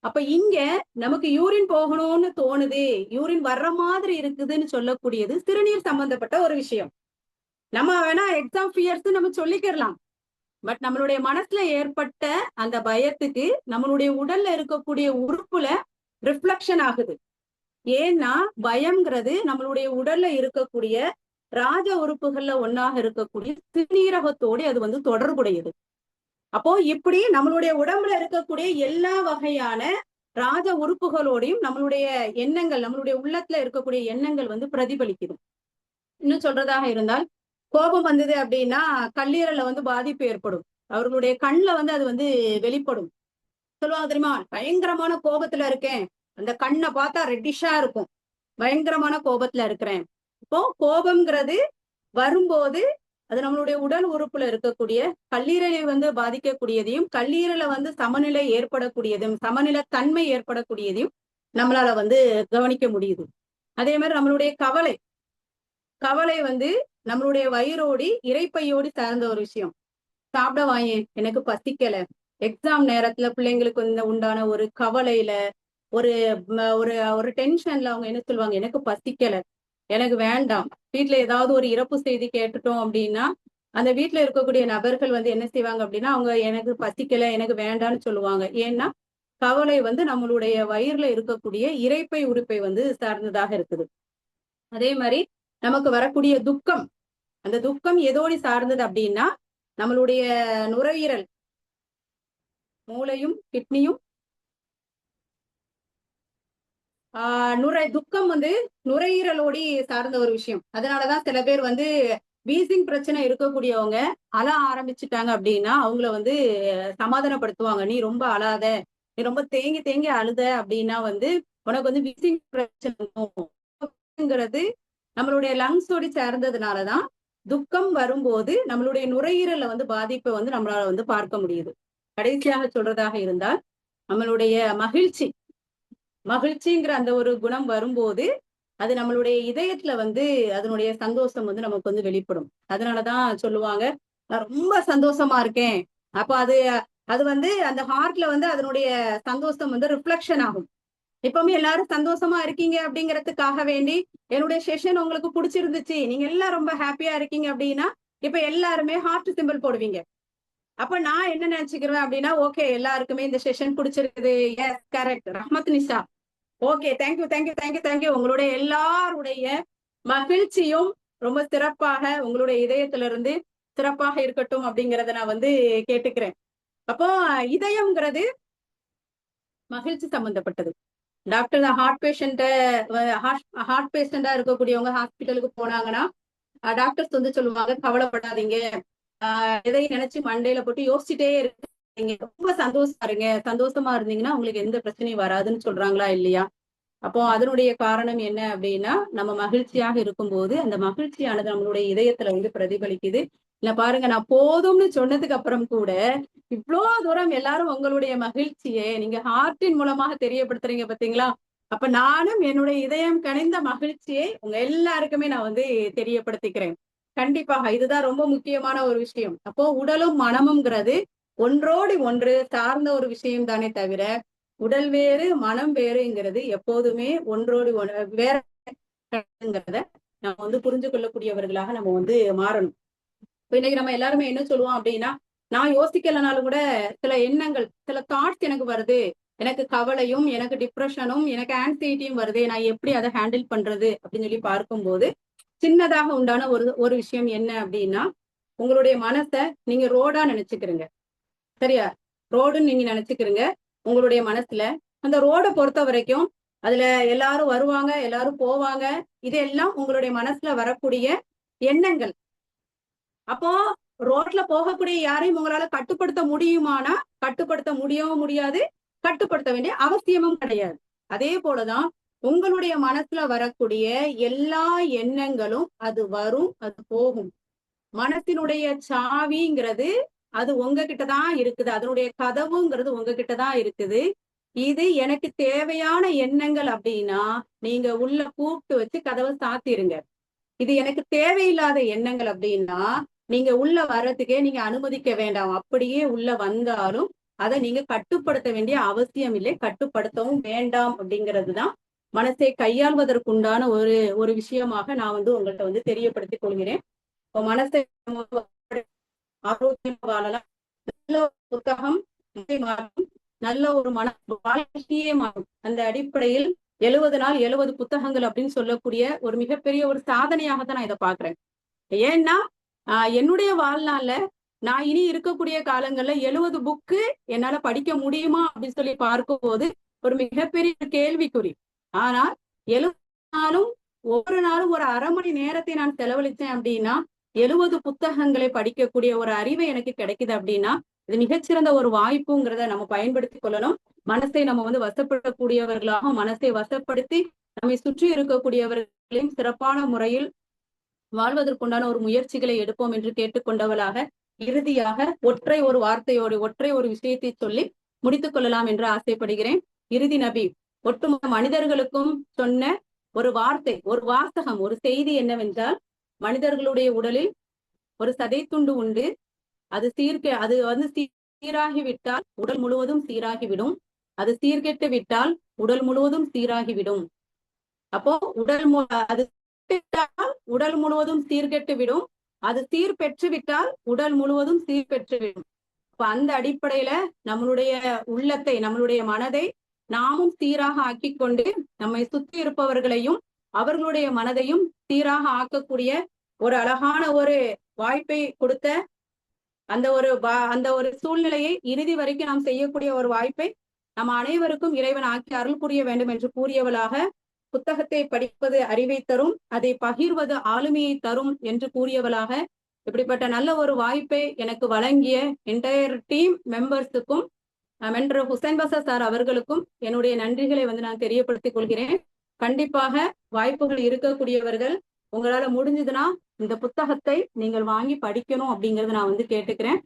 அப்ப இங்க நமக்கு யூரின் போகணும்னு தோணுது, யூரின் வர்ற மாதிரி இருக்குதுன்னு சொல்லக்கூடியது சிறுநீர் சம்பந்தப்பட்ட ஒரு விஷயம். நம்ம வேணா எக்ஸாம் ஃபியர்ஸ் நம்ம சொல்லிக்கிறலாம். பட் நம்மளுடைய மனசுல ஏற்பட்ட அந்த பயத்துக்கு நம்மளுடைய உடல்ல இருக்கக்கூடிய உறுப்புல ரிஃப்ளெக்ஷன் ஆகுது. ஏன்னா பயம்ங்கிறது நம்மளுடைய உடல்ல இருக்கக்கூடிய ராஜ உறுப்புகள்ல ஒன்னாக இருக்கக்கூடிய சிறுநீரகத்தோடு அது வந்து தொடர்புடையது. அப்போ இப்படி நம்மளுடைய உடம்புல இருக்கக்கூடிய எல்லா வகையான ராஜ உறுப்புகளோடையும் நம்மளுடைய எண்ணங்கள், நம்மளுடைய உள்ளத்துல இருக்கக்கூடிய எண்ணங்கள் வந்து பிரதிபலிக்குது. இன்னும் சொல்றதாக இருந்தால், கோபம் வந்தது அப்படின்னா கல்லீரல்ல வந்து பாதிப்பு ஏற்படும். அவர்களுடைய கண்ணுல வந்து அது வந்து வெளிப்படும். சொல்லுவாங்க தெரியுமா, பயங்கரமான கோபத்துல இருக்கேன், அந்த கண்ணை பார்த்தா ரெட்டிஷா இருக்கும். பயங்கரமான கோபத்துல இருக்கிறேன். இப்போ கோபம்ங்கிறது வரும்போது அது நம்மளுடைய உடல் உறுப்புல இருக்கக்கூடிய கல்லீரலை பாதிக்கக்கூடியதையும், கல்லீரலை சமநிலை ஏற்படக்கூடியதும், சமநிலை தன்மை ஏற்படக்கூடியதையும் நம்மளால கவனிக்க முடியுது. அதே மாதிரி நம்மளுடைய கவலை கவலை நம்மளுடைய வயிறோடி இரைப்பையோடி சார்ந்த ஒரு விஷயம். சாப்பிட வாயேன், எனக்கு பசிக்கல. எக்ஸாம் நேரத்துல பிள்ளைங்களுக்கு உண்டான ஒரு கவலையில ஒரு ஒரு ஒரு டென்ஷன்ல அவங்க என்ன சொல்லுவாங்க, எனக்கு பசிக்கல, எனக்கு வேண்டாம். வீட்டுல ஏதாவது ஒரு இறப்பு செய்தி கேட்டுட்டோம் அப்படின்னா அந்த வீட்டுல இருக்கக்கூடிய நபர்கள் என்ன செய்வாங்க அப்படின்னா, அவங்க எனக்கு பசிக்கல, எனக்கு வேண்டாம்னு சொல்லுவாங்க. ஏன்னா கவலை நம்மளுடைய வயிறுல இருக்கக்கூடிய இரைப்பை உறுப்பை சார்ந்ததாக இருக்குது. அதே மாதிரி நமக்கு வரக்கூடிய துக்கம், அந்த துக்கம் எதோடி சார்ந்தது அப்படின்னா நம்மளுடைய நுரையீரல், மூளையும் கிட்னியும் துக்கம் நுரையீரலோடி சார்ந்த ஒரு விஷயம். அதனாலதான் சில பேர் வீசிங் பிரச்சனை இருக்கக்கூடியவங்க அழ ஆரம்பிச்சுட்டாங்க அப்படின்னா அவங்கள சமாதானப்படுத்துவாங்க. நீ ரொம்ப அழாத, நீ ரொம்ப தேங்கி தேங்கி அழுத அப்படின்னா உனக்கு வீசிங் பிரச்சனைங்கிறது நம்மளுடைய லங்ஸோடி சார்ந்ததுனாலதான் துக்கம் வரும்போது நம்மளுடைய நுரையீரல்ல பாதிப்பை நம்மளால பார்க்க முடியுது. கடைசியாக சொல்றதாக இருந்தால் நம்மளுடைய மகிழ்ச்சிங்கிற அந்த ஒரு குணம் வரும்போது அது நம்மளுடைய இதயத்துல அதனுடைய சந்தோஷம் நமக்கு வெளிப்படும். அதனாலதான் சொல்லுவாங்க, நான் ரொம்ப சந்தோஷமா இருக்கேன். அப்ப அது அது அந்த ஹார்ட்ல அதனுடைய சந்தோஷம் ரிஃப்ளெக்ஷன் ஆகும். எப்பவுமே எல்லாரும் சந்தோஷமா இருக்கீங்க அப்படிங்கறதுக்காக வேண்டி என்னுடைய செஷன் உங்களுக்கு பிடிச்சிருந்துச்சு, நீங்க எல்லாம் ரொம்ப ஹாப்பியா இருக்கீங்க அப்படின்னா இப்ப எல்லாருமே ஹார்ட் சிம்பிள் போடுவீங்க. அப்ப நான் என்ன நினைச்சுக்கிறேன் அப்படின்னா, ஓகே எல்லாருக்குமே இந்த செஷன் பிடிச்சிருக்குது, yes correct, Rahmat Nisha, okay, thank you thank you thank you thank you. உங்களுடைய எல்லாருடைய மகிழ்ச்சியும் ரொம்ப சிறப்பாக உங்களுடைய இதயத்துல இருந்து சிறப்பாக இருக்கட்டும் அப்படிங்கறத நான் கேட்டுக்கிறேன். அப்போ இதயம்ங்கிறது மகிழ்ச்சி சம்பந்தப்பட்டது. டாக்டர் ஹார்ட் பேஷண்டா இருக்கக்கூடியவங்க ஹாஸ்பிட்டலுக்கு போனாங்கன்னா டாக்டர்ஸ் சொல்லுவாங்க, கவலைப்படாதீங்க, எதையும் நினைச்சு மண்டையில போட்டு யோசிச்சுட்டே இருக்கீங்க, ரொம்ப சந்தோஷமா இருங்க, சந்தோஷமா இருந்தீங்கன்னா உங்களுக்கு எந்த பிரச்சனையும் வராதுன்னு சொல்றாங்களா இல்லையா? அப்போ அதனுடைய காரணம் என்ன அப்படின்னா, நம்ம மகிழ்ச்சியாக இருக்கும்போது அந்த மகிழ்ச்சியானது நம்மளுடைய இதயத்துல பிரதிபலிக்குது. இல்ல பாருங்க, நான் போதும்னு சொன்னதுக்கு அப்புறம் கூட இவ்வளோ தூரம் எல்லாரும் உங்களுடைய மகிழ்ச்சியை நீங்க ஹார்ட்டின் மூலமாக தெரியப்படுத்துறீங்க பாத்தீங்களா? அப்ப நானும் என்னுடைய இதயம் கனிந்த மகிழ்ச்சியை உங்க எல்லாருக்குமே நான் தெரியப்படுத்திக்கிறேன். கண்டிப்பாக இதுதான் ரொம்ப முக்கியமான ஒரு விஷயம். அப்போ உடலும் மனமும்ங்கிறது ஒன்றோடு ஒன்று சார்ந்த ஒரு விஷயம் தானே தவிர உடல் வேறு மனம் வேறுங்கிறது எப்போதுமே ஒன்றோடு வேறங்கிறத நம்ம புரிஞ்சு கொள்ளக்கூடியவர்களாக நம்ம மாறணும். இன்னைக்கு நம்ம எல்லாருமே என்ன சொல்லுவோம் அப்படின்னா, நான் யோசிக்கலனாலும் கூட சில எண்ணங்கள், சில தாட்ஸ் எனக்கு வருது, எனக்கு கவலையும் எனக்கு டிப்ரெஷனும் எனக்கு ஆன்சைட்டியும் வருது, நான் எப்படி அதை ஹேண்டில் பண்றது அப்படின்னு சொல்லி பார்க்கும்போது சின்னதாக உண்டான ஒரு விஷயம் என்ன அப்படின்னா, உங்களுடைய மனசை நீங்க ரோடா நினைச்சுக்கிறீங்க, சரியா? ரோடுன்னு நீங்க நினைச்சுக்கிறீங்க உங்களுடைய மனசுல. அந்த ரோடை பொறுத்த வரைக்கும் அதுல எல்லாரும் வருவாங்க, எல்லாரும் போவாங்க, இதெல்லாம் உங்களுடைய மனசுல வரக்கூடிய எண்ணங்கள். அப்போ ரோட்ல போகக்கூடிய யாரையும் உங்களால கட்டுப்படுத்த முடியுமானா கட்டுப்படுத்த முடியவும் முடியாது, கட்டுப்படுத்த வேண்டிய அவசியமும் கிடையாது. அதே போலதான் உங்களுடைய மனசுல வரக்கூடிய எல்லா எண்ணங்களும் அது வரும், அது போகும். மனத்தினுடைய சாவிங்கிறது அது உங்ககிட்டதான் இருக்குது, அதனுடைய கதவுங்கிறது உங்ககிட்டதான் இருக்குது. இது எனக்கு தேவையான எண்ணங்கள் அப்படின்னா நீங்க உள்ள கூப்பிட்டு வச்சு கதவை சாத்திருங்க. இது எனக்கு தேவையில்லாத எண்ணங்கள் அப்படின்னா நீங்க உள்ள வர்றதுக்கே நீங்க அனுமதிக்க வேண்டாம். அப்படியே உள்ள வந்தாலும் அதை நீங்க கட்டுப்படுத்த வேண்டிய அவசியம் இல்லை, கட்டுப்படுத்தவும் வேண்டாம். அப்படிங்கிறதுதான் மனசை கையாள்வதற்குண்டான ஒரு விஷயமாக நான் உங்கள்கிட்ட தெரியப்படுத்திக் கொள்கிறேன். மனசை ஆரோக்கியம் வாழலாம், நல்ல புத்தகம் மாறும், நல்ல ஒரு மன வாழ்க்கையே மாறும். அந்த அடிப்படையில் 70 நாள் 70 புத்தகங்கள் அப்படின்னு சொல்லக்கூடிய ஒரு மிகப்பெரிய ஒரு சாதனையாகத்தான் நான் இதை பாக்குறேன். ஏன்னா என்னுடைய வாழ்நாள்ல நான் இனி இருக்கக்கூடிய காலங்கள்ல 70 புக்கு என்னால படிக்க முடியுமா அப்படின்னு சொல்லி பார்க்கும்போது ஒரு மிகப்பெரிய கேள்விக்குறி. ஆனால் 70 நாளும் ஒவ்வொரு நாளும் ஒரு அரை மணி நேரத்தை நான் செலவழித்தேன் அப்படின்னா 70 புத்தகங்களை படிக்கக்கூடிய ஒரு அறிவை எனக்கு கிடைக்குது அப்படின்னா இது மிகச்சிறந்த ஒரு வாய்ப்புங்கிறத நம்ம பயன்படுத்தி கொள்ளணும். மனசை நம்ம வசப்படக்கூடியவர்களாக மனசை வசப்படுத்தி நம்மை சுற்றி இருக்கக்கூடியவர்களையும் சிறப்பான முறையில் வாழ்வதற்குண்டான ஒரு முயற்சிகளை எடுப்போம் என்று கேட்டுக்கொண்டவளாக இறுதியாக ஒற்றை ஒரு வார்த்தையோடு ஒற்றை ஒரு விஷயத்தை சொல்லி முடித்துக் கொள்ளலாம் என்று ஆசைப்படுகிறேன். இறுதி நபி ஒட்டுமொத்த மனிதர்களுக்கும் சொன்ன ஒரு வார்த்தை, ஒரு வாசகம், ஒரு செய்தி என்னவென்றால், மனிதர்களுடைய உடலில் ஒரு சதைத்துண்டு உண்டு. அது சீராகிவிட்டால் உடல் முழுவதும் சீராகிவிடும். அது சீர்கெட்டு விட்டால் உடல் முழுவதும் சீராகிவிடும். அப்போ அது உடல் முழுவதும் சீர்கெட்டு விடும். அது சீர் பெற்று விட்டால் உடல் முழுவதும் சீர் பெற்று விடும். இப்ப அந்த அடிப்படையில நம்மளுடைய உள்ளத்தை, நம்மளுடைய மனதை நாமும் சீராக ஆக்கி கொண்டு நம்மை சுற்றி இருப்பவர்களையும் அவர்களுடைய மனதையும் சீராக ஆக்கக்கூடிய ஒரு அழகான ஒரு வாய்ப்பை கொடுத்த அந்த ஒரு சூழ்நிலையை இறுதி வரைக்கும் நாம் செய்யக்கூடிய ஒரு வாய்ப்பை நம் அனைவருக்கும் இறைவன் ஆக்கி அருள் புரிய வேண்டும் என்று கூறியவளாக, புத்தகத்தை படிப்பது அறிவை தரும், அதை பகிர்வது ஆளுமையை தரும் என்று கூறியவளாக, இப்படிப்பட்ட நல்ல ஒரு வாய்ப்பை எனக்கு வழங்கிய என்டையர் டீம் மெம்பர்ஸுக்கும் மென்டர் ஹுசைன் பாஷா சார் அவர்களுக்கும் என்னுடைய நன்றிகளை நான் தெரியப்படுத்திக் கொள்கிறேன். கண்டிப்பாக வாய்ப்புகள் இருக்கக்கூடியவர்கள் உங்களால முடிஞ்சதுன்னா இந்த புத்தகத்தை நீங்கள் வாங்கி படிக்கணும் அப்படிங்கறத நான் கேட்டுக்கிறேன்.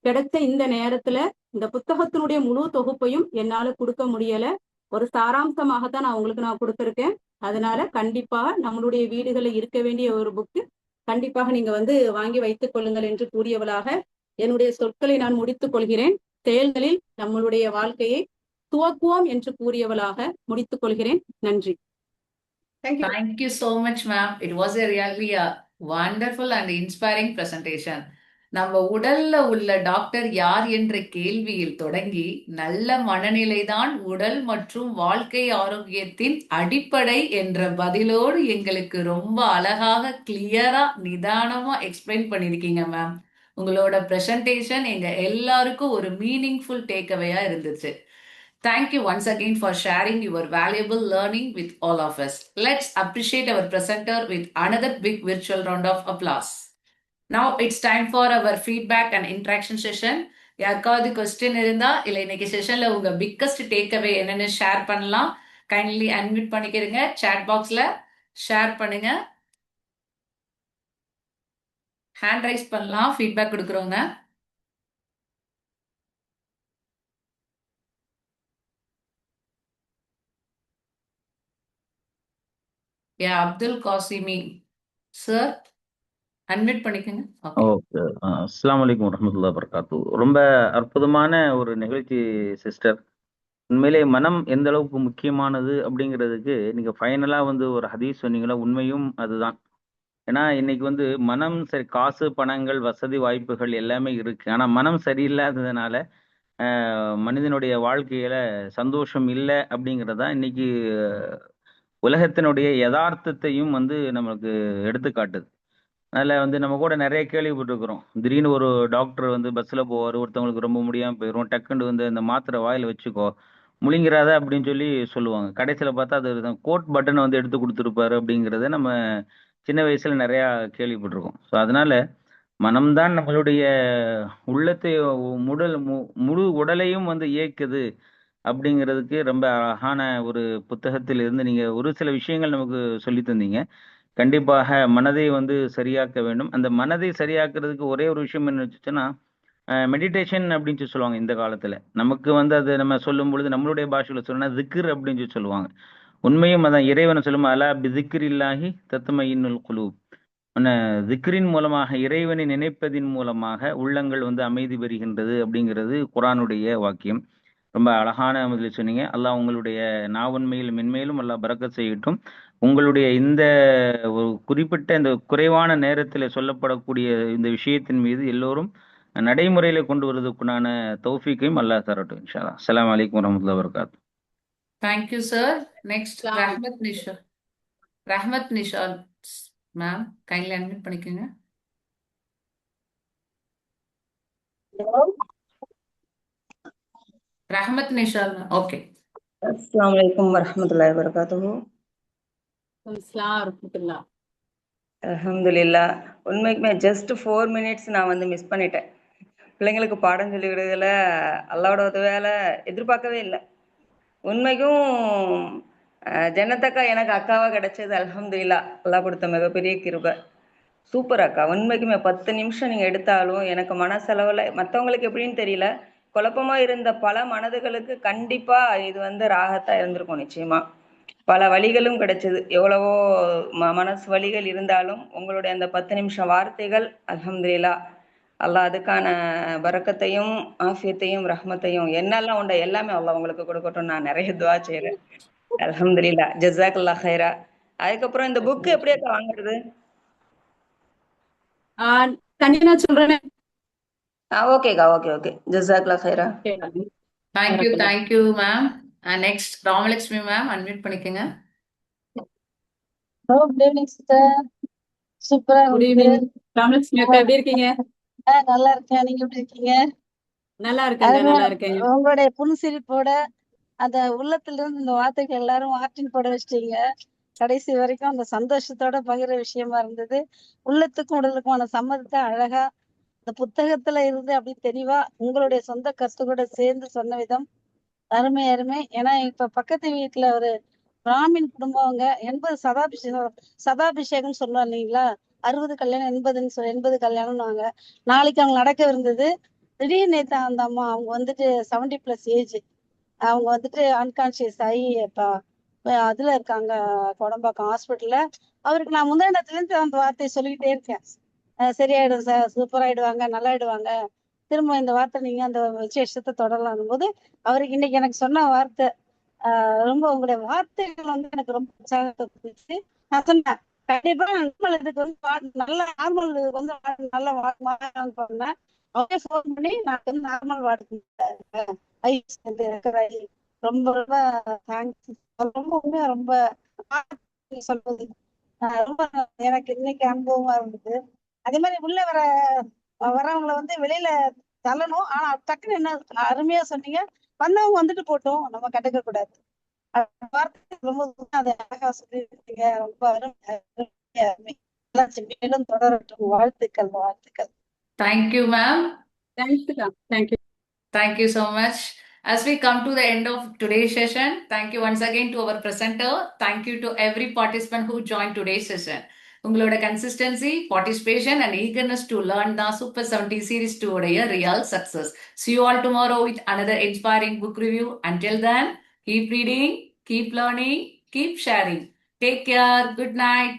கிடைச்ச இந்த நேரத்துல இந்த புத்தகத்தினுடைய முழு தொகுப்பையும் என்னால கொடுக்க முடியல. ஒரு சாராம்சமாகத்தான் நான் கொடுத்திருக்கேன். அதனால கண்டிப்பா நம்மளுடைய வீடுகளில் இருக்க வேண்டிய ஒரு புக்கு கண்டிப்பாக நீங்க வாங்கி வைத்துக் கொள்ளுங்கள் என்று கூறியவளாக என்னுடைய சொற்களை நான் முடித்துக் கொள்கிறேன். செயல்களில் நம்மளுடைய வாழ்க்கையை துவக்குவோம் என்று கூறியவளாக முடித்துக் கொள்கிறேன். நன்றி. Thank you so much, ma'am. It was really a wonderful and inspiring presentation. நம்ம உடல்ல உள்ள டாக்டர் யார் என்ற கேள்வியில் தொடங்கி நல்ல மனநிலைதான் உடல் மற்றும் வாழ்க்கை ஆரோக்கியத்தின் அடிப்படை என்ற பதிலோடு எங்களுக்கு ரொம்ப அழகாக கிளியரா நிதானமா எக்ஸ்பிளைன் பண்ணிருக்கீங்க மேம். உங்களோட பிரசன்டேஷன் எங்க எல்லாருக்கும் ஒரு மீனிங்ஃபுல் டேக்அவேயா இருந்துச்சு. Thank you once again for sharing your valuable learning with all of us. Let's appreciate our presenter with another big virtual round of applause. Now it's time for our feedback and interaction session. யாருக்காவது question இருந்தா இல்ல இன்னைக்கு செஷன்ல உங்க biggest take away என்னன்னு share பண்ணலாம். Kindly unmute பண்ணிக்கிறீங்க, chat பாக்ஸ்ல share பண்ணுங்க, ஹேண்ட் ரைஸ் பண்ணலாம், ஃபீட்பேக் கொடுக்குறோங்க. அப்துல் காசிமி சார் அன்மியூட் பண்ணிக்கங்க. ஓகே. அஸ்ஸலாமு அலைக்கும் வரஹ்மத்துல்லாஹி வபரகாத்துஹு. ரொம்ப அற்புதமான ஒரு நிகழ்ச்சி சிஸ்டர். உண்மையிலே மனம் எந்த அளவுக்கு முக்கியமானது அப்படிங்கிறதுக்கு நீங்க ஃபைனலா ஒரு ஹதீஸ் சொன்னீங்களா, உண்மையும் அதுதான். ஏன்னா இன்னைக்கு மனம் சரி, காசு பணங்கள் வசதி வாய்ப்புகள் எல்லாமே இருக்கு, ஆனா மனம் சரியில்லாததுனால மனிதனுடைய வாழ்க்கையில சந்தோஷம் இல்லை அப்படிங்கிறதா இன்னைக்கு உலகத்தினுடைய யதார்த்தத்தையும் நம்மளுக்கு எடுத்துக்காட்டுது. அதில் நம்ம கூட நிறைய கேள்விப்பட்டிருக்கிறோம். திடீர்னு ஒரு டாக்டர் பஸ்ஸில் போவார், ஒருத்தவங்களுக்கு ரொம்ப முடியாமல் போயிடும், டக்குன்னு இந்த மாத்திரை வாயில் வச்சுக்கோ முழிங்கிறாத அப்படின்னு சொல்லி சொல்லுவாங்க. கடைசியில் பார்த்தா அது கோட் பட்டனை எடுத்து கொடுத்துருப்பாரு அப்படிங்கிறத நம்ம சின்ன வயசில் நிறையா கேள்விப்பட்டிருக்கோம். ஸோ அதனால மனம்தான் நம்மளுடைய உள்ளத்தை முழு உடலையும் இயக்குது அப்படிங்கிறதுக்கு ரொம்ப அழகான ஒரு புத்தகத்தில் இருந்து நீங்கள் ஒரு சில விஷயங்கள் நமக்கு சொல்லி தந்தீங்க. கண்டிப்பாக மனதை சரியாக்க வேண்டும். அந்த மனதை சரியாக்குறதுக்கு ஒரே ஒரு விஷயம் என்ன வச்சுச்சுன்னா, மெடிடேஷன் அப்படின்னு சொல்லுவாங்க. இந்த காலத்துல நமக்கு அது நம்ம சொல்லும் பொழுது நம்மளுடைய பாஷையில சொல்லணும்னா திக்ர் அப்படின்னு சொல்லுவாங்க. உண்மையும் அதான். இறைவனை சொல்லும் அலா பிதிக்ர் இல்லாஹி தத்மஇன்னுல் குலூப். திக்ரின் மூலமாக, இறைவனை நினைப்பதின் மூலமாக உள்ளங்கள் அமைதி பெறுகின்றது அப்படிங்கிறது குர்ஆனுடைய வாக்கியம். ரொம்ப அழகான முதலில் சொன்னீங்க. அல்லாஹ் உங்களுடைய நாவன்மையில் மென்மேலும் அல்லாஹ் பரக்கத் செய்யட்டும். உங்களுடைய இந்த ஒரு குறிப்பிட்ட இந்த குறைவான நேரத்தில் சொல்லப்படக்கூடிய இந்த விஷயத்தின் மீது எல்லோரும் நடைமுறையில கொண்டு வருவதற்குண்டான தௌஃபீக்கையும் அல்லாஹ் தரட்டும் இன்ஷா அல்லாஹ். அஸ்ஸலாமு அலைக்கும் வரஹ்மத்துல்லாஹி வபரகாத்துஹு. Thank you, sir. Next, Rahmat Nisha. Rahmat Nisha, ma'am, kindly unmute பண்ணிக்கங்க. Rahmat Nisha, okay. Assalamu alaikum warahmatullahi wabarakatuh. அல்ஹம்துலில்லாஹ். உண்மைக்குமே ஜஸ்ட் 4 minutes நான் மிஸ் பண்ணிட்டேன். பிள்ளைங்களுக்கு பாடம் சொல்லி விடுறதுல அல்லாவோட உதவியால எதிர்பார்க்கவே இல்லை. உண்மைக்கும் ஜன்னத்தக்கா எனக்கு அக்காவா கிடைச்சது அல்ஹம்துலில்லாஹ். அல்லாஹ் கொடுத்த மிகப்பெரிய கிருபை. சூப்பர் அக்கா. உண்மைக்குமே 10 நிமிஷம் நீங்க எடுத்தாலும் எனக்கு மனசளவுல மத்தவங்களுக்கு எப்படின்னு தெரியல. குழப்பமா இருந்த பல மனதுகளுக்கு கண்டிப்பா இது வந்து ராகத்தா இருந்திருக்கும் நிச்சயமா. பல வழிகளும் கிடைச்சது. எவ்வளவோ மனசு வலிகள் இருந்தாலும் உங்களுடைய அந்த 10 நிமிஷம் வார்த்தைகள் அல்ஹம்துலில்லாஹ். அல்லாஹ் அதுக்கான பரக்கத்தையும் ஆஃபியத்தையும் ரஹ்மத்தையும் என்னெல்லாம் உண்டோ எல்லாமே அல்லாஹ் உங்களுக்கு கொடுக்கட்டும். நான் நிறைய துவா செய்றேன். அல்ஹம்துலில்லாஹ். ஜஸாக்கல்லாஹ் ஹைரா. அதுக்கப்புறம் இந்த புக் எப்படி அக்கா வாங்குறது? தனியா நான் சொல்றேன். ஓகேக்கா, ஓகே. ஜஸாக்கல்லாஹ் ஹைரா. Thank you, ma'am. And next, Ramalakshmi ma'am, unmute பண்ணிக்கங்க. Good evening sister. சூப்பரா குட் ஈவினிங் ராமலட்சுமி அக்கா, எப்படி இருக்கீங்க? நல்லா இருக்கேன். நீங்க எப்படி இருக்கீங்க? நல்லா இருக்கேன், நல்லா இருக்கேன். உங்களுடைய புன்சிரிப்போட அந்த உள்ளத்துல இருந்து இந்த வார்த்தைகள் எல்லாரும் ஆற்றின் போட வச்சிட்டீங்க. கடைசி வரைக்கும் அந்த சந்தோஷத்தோட பகிர விஷயமா இருந்தது. உள்ளத்துக்கும் உடலுக்குமான சம்மதத்தை அழகா இந்த புத்தகத்துல இருந்து அப்படி தெளிவா உங்களுடைய சொந்த கருத்துக்கூட சேர்ந்து சொன்ன விதம் அருமை அருமை. ஏன்னா இப்ப பக்கத்து வீட்டுல ஒரு பிராமின் குடும்பம், அவங்க 80 சதாபிஷேகம் சொல்லுவாங்க இல்லைங்களா? 60 கல்யாணம் 80 கல்யாணம்னுவாங்க. நாளைக்கு அவங்க நடக்க இருந்தது. திடீர்னு நேத்து அந்த அம்மா அவங்க வந்துட்டு 70+ ஏஜ். அவங்க வந்துட்டு அன்கான்சியஸ் ஆகி அதுல இருக்காங்க, கொடம்பாக்கம் ஹாஸ்பிட்டல்ல. அவருக்கு நான் முந்தானத்துல இருந்து அந்த வார்த்தையை சொல்லிக்கிட்டே இருக்கேன். சரியாயிடும் சார், சூப்பர் ஆயிடுவாங்க, நல்லாயிடுவாங்க, திரும்ப இந்த வார்த்தை நீங்க அந்த விசேஷத்தை தொடரலாம் போது அவருக்கு இன்னைக்கு எனக்கு சொன்ன வார்த்தை ரொம்ப உங்களுடைய வார்த்தைகள் வந்து எனக்கு ரொம்ப உற்சாகத்தை கொடுத்துச்சு. நான் சொன்னேன் கண்டிப்பா நார்மல் இதுக்கு வந்து நல்ல நார்மல் வந்து நல்ல பண்ணேன். அவரே ஃபோன் பண்ணி நான் வந்து நார்மல் வார்டுக்கு ரொம்ப ரொம்ப தேங்க்ஸ். ரொம்ப உண்மையா ரொம்ப சொல்றது ரொம்ப எனக்கு இன்னைக்கு அனுபவமா இருந்தது. அதே மாதிரி உள்ள வரவங்களை வந்து வெளியில தள்ளணும். ஆனா டக்குன்னு என்ன அருமையா சொன்னீங்க, வந்தவங்க வந்துட்டு போட்டோம், நம்ம கண்டுக்க கூடாது. வார்த்தை ரொம்ப அதை அழகா சொல்லிருக்கீங்க. ரொம்ப அருமை. மேலும் தொடரட்டும். வாழ்த்துக்கள். Thank you, ma'am. Thank you. Thank you so much. As we come to the end of today's session, thank you once again to our presenter. Thank you to every participant who joined today's session. உங்களோட consistency, participation and eagerness to learn the Super 70 Series 2 உடைய real success. See you all tomorrow with another inspiring book review. Until then, keep reading, keep learning, keep sharing. Take care. Good night.